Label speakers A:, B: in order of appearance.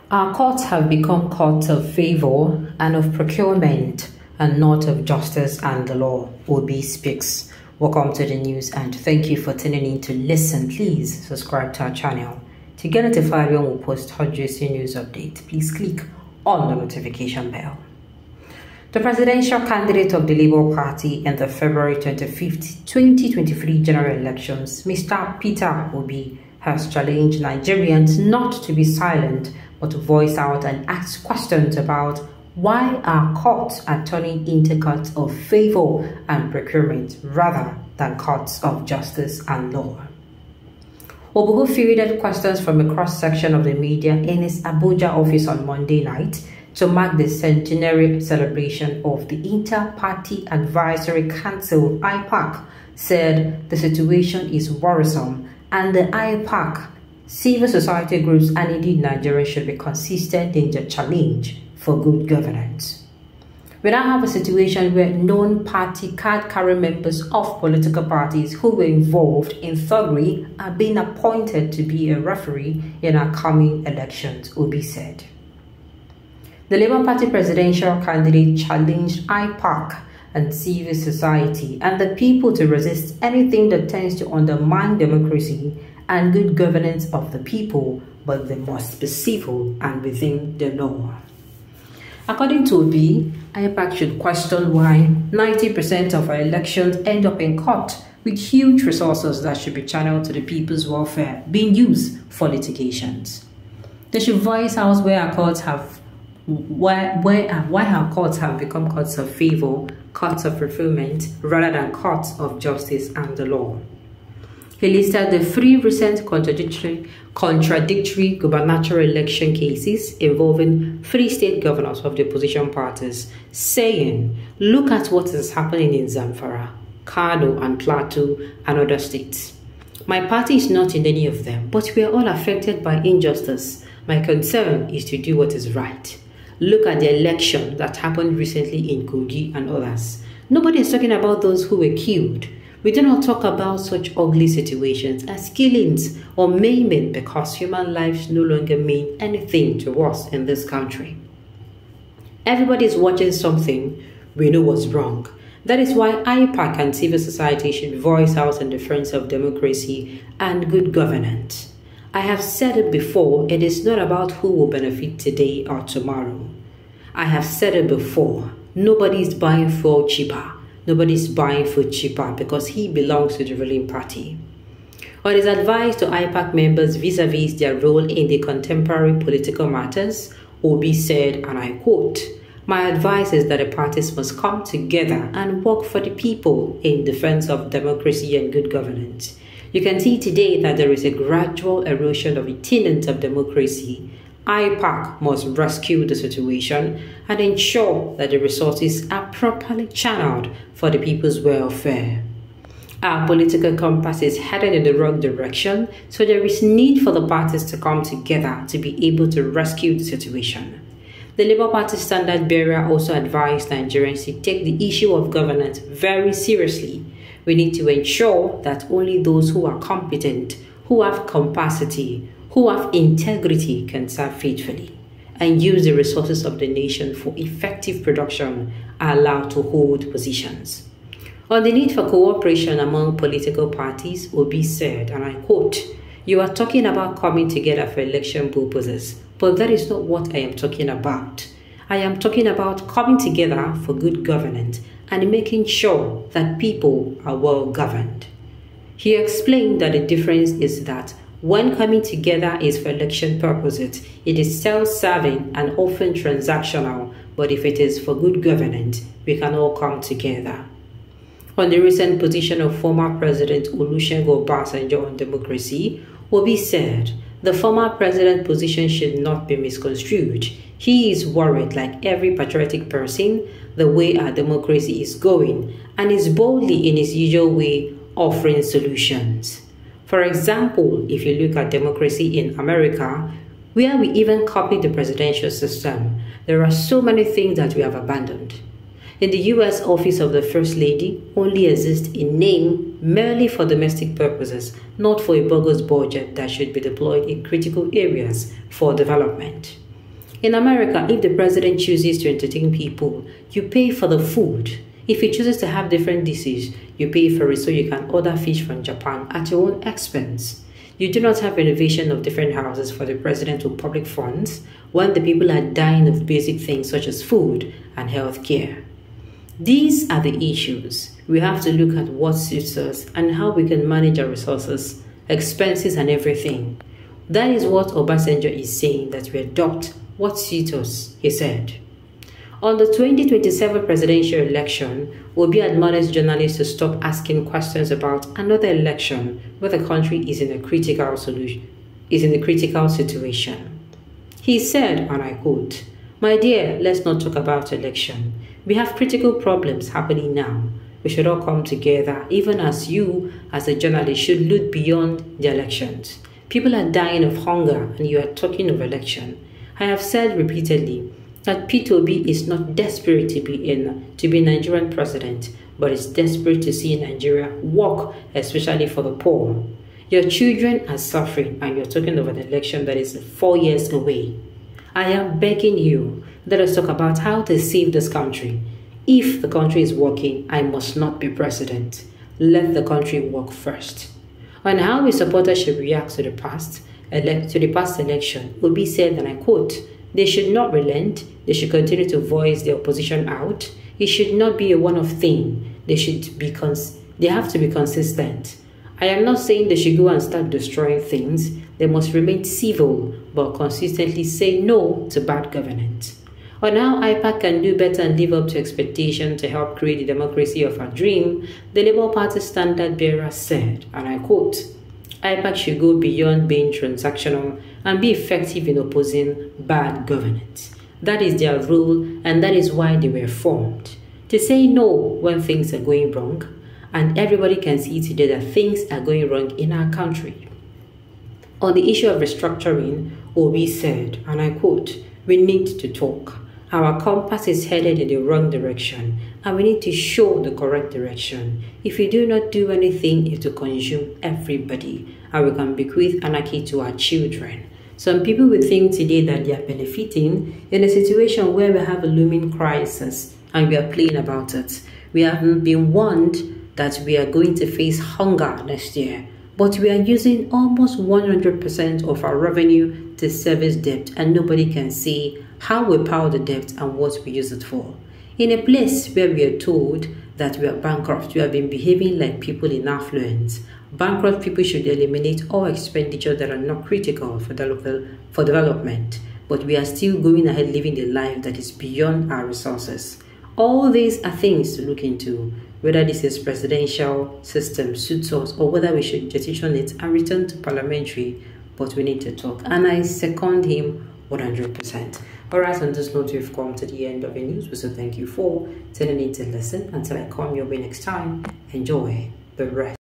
A: Our courts have become courts of favor and of procurement and not of justice and the law. Obi speaks. Welcome to the news and thank you for tuning in to listen. Please subscribe to our channel. To get notified when we post hot juicy news update, please click on the notification bell. The presidential candidate of the Labour Party in the February 25th, 2023 general elections, Mr. Peter Obi, has challenged Nigerians not to be silent but to voice out and ask questions about why our courts are turning into courts of favor and procurement rather than courts of justice and law. Obi, who fielded questions from a cross-section of the media in his Abuja office on Monday night to mark the centenary celebration of the Inter-Party Advisory Council, IPAC, said the situation is worrisome and the IPAC, civil society groups and indeed Nigerians should be consistent in their challenge for good governance. We now have a situation where known party card-carrying members of political parties who were involved in thuggery are being appointed to be a referee in our coming elections, Obi said. The Labour Party presidential candidate challenged IPAC and civil society and the people to resist anything that tends to undermine democracy and good governance of the people, but they must be civil and within the law. According to Obi, IPAC should question why 90% of our elections end up in court with huge resources that should be channeled to the people's welfare being used for litigations. They should voice out where our courts have why our courts have become courts of favor, courts of fulfillment, rather than courts of justice and the law. He listed the three recent contradictory gubernatorial election cases involving three state governors of the opposition parties, saying, look at what is happening in Zamfara, Kano and Plateau and other states. My party is not in any of them, but we are all affected by injustice. My concern is to do what is right. Look at the election that happened recently in Kogi and others. Nobody is talking about those who were killed. We do not talk about such ugly situations as killings or maiming because human lives no longer mean anything to us in this country. Everybody is watching something we know was wrong. That is why IPAC and civil society should voice out in defense of democracy and good governance. I have said it before, it is not about who will benefit today or tomorrow. I have said it before, nobody is buying fuel cheaper. Nobody is buying food cheaper because he belongs to the ruling party. On his advice to IPAC members vis-a-vis their role in the contemporary political matters, Obi said, and I quote, my advice is that the parties must come together and work for the people in defense of democracy and good governance. You can see today that there is a gradual erosion of the tenets of democracy. IPAC must rescue the situation and ensure that the resources are properly channeled for the people's welfare. Our political compass is headed in the wrong direction, so there is need for the parties to come together to be able to rescue the situation. The Labour Party standard bearer also advised Nigerians to take the issue of governance very seriously. We need to ensure that only those who are competent, who have capacity, who have integrity can serve faithfully and use the resources of the nation for effective production are allowed to hold positions. On the need for cooperation among political parties, Obi said, and I quote, you are talking about coming together for election purposes, but that is not what I am talking about. I am talking about coming together for good governance and making sure that people are well governed. He explained that the difference is that when coming together is for election purposes, it is self-serving and often transactional, but if it is for good governance, we can all come together. On the recent position of former President Olusegun Obasanjo on democracy, Obi said, the former president position should not be misconstrued. He is worried, like every patriotic person, the way our democracy is going, and is boldly in his usual way offering solutions. For example, if you look at democracy in America, where we even copied the presidential system, there are so many things that we have abandoned. In the U.S. office of the First Lady only exists in name merely for domestic purposes, not for a bogus budget that should be deployed in critical areas for development. In America, if the president chooses to entertain people, you pay for the food. If he chooses to have different dishes, you pay for it so you can order fish from Japan at your own expense. You do not have renovation of different houses for the president with public funds when the people are dying of basic things such as food and health care. These are the issues. We have to look at what suits us and how we can manage our resources, expenses and everything. That is what Obasanjo is saying, that we adopt what suits us, he said. On the 2027 presidential election, Obi admonished journalists to stop asking questions about another election where the country is in a critical situation. He said, and I quote, "My dear, let's not talk about election. We have critical problems happening now. We should all come together, even as you, as a journalist, should look beyond the elections. People are dying of hunger and you are talking of election. I have said repeatedly that P2B is not desperate to be Nigerian president, but is desperate to see Nigeria work, especially for the poor. Your children are suffering and you're talking of an election that is 4 years away. I am begging you, let us talk about how to save this country. If the country is working, I must not be president. Let the country work first." On how his supporters should react to the past election, Obi said, and I quote, "They should not relent. They should continue to voice their opposition out. It should not be a one-off thing. They have to be consistent. I am not saying they should go and start destroying things. They must remain civil, but consistently say no to bad governance." On how IPAC can do better and live up to expectation to help create the democracy of our dream, the Labour Party standard bearer said, and I quote, "IPAC should go beyond being transactional and be effective in opposing bad governance. That is their role and that is why they were formed. To say no when things are going wrong, and everybody can see today that things are going wrong in our country." On the issue of restructuring, Obi said, and I quote, "We need to talk. Our compass is headed in the wrong direction and we need to show the correct direction. If we do not do anything, it will consume everybody and we can bequeath anarchy to our children." Some people will think today that they are benefiting in a situation where we have a looming crisis and we are playing about it. We haven't been warned that we are going to face hunger next year, but we are using almost 100% of our revenue to service debt and nobody can see how we pile the debt and what we use it for. In a place where we are told that we are bankrupt, we have been behaving like people in affluence. Bankrupt people should eliminate all expenditure that are not critical for development, but we are still going ahead living a life that is beyond our resources. All these are things to look into, whether this is presidential system suits us or whether we should petition it and return to parliamentary, but we need to talk. And I second him 100%. Alright, on this note, we've come to the end of the news. So thank you for tuning in to listen. Until I come your way next time, enjoy the rest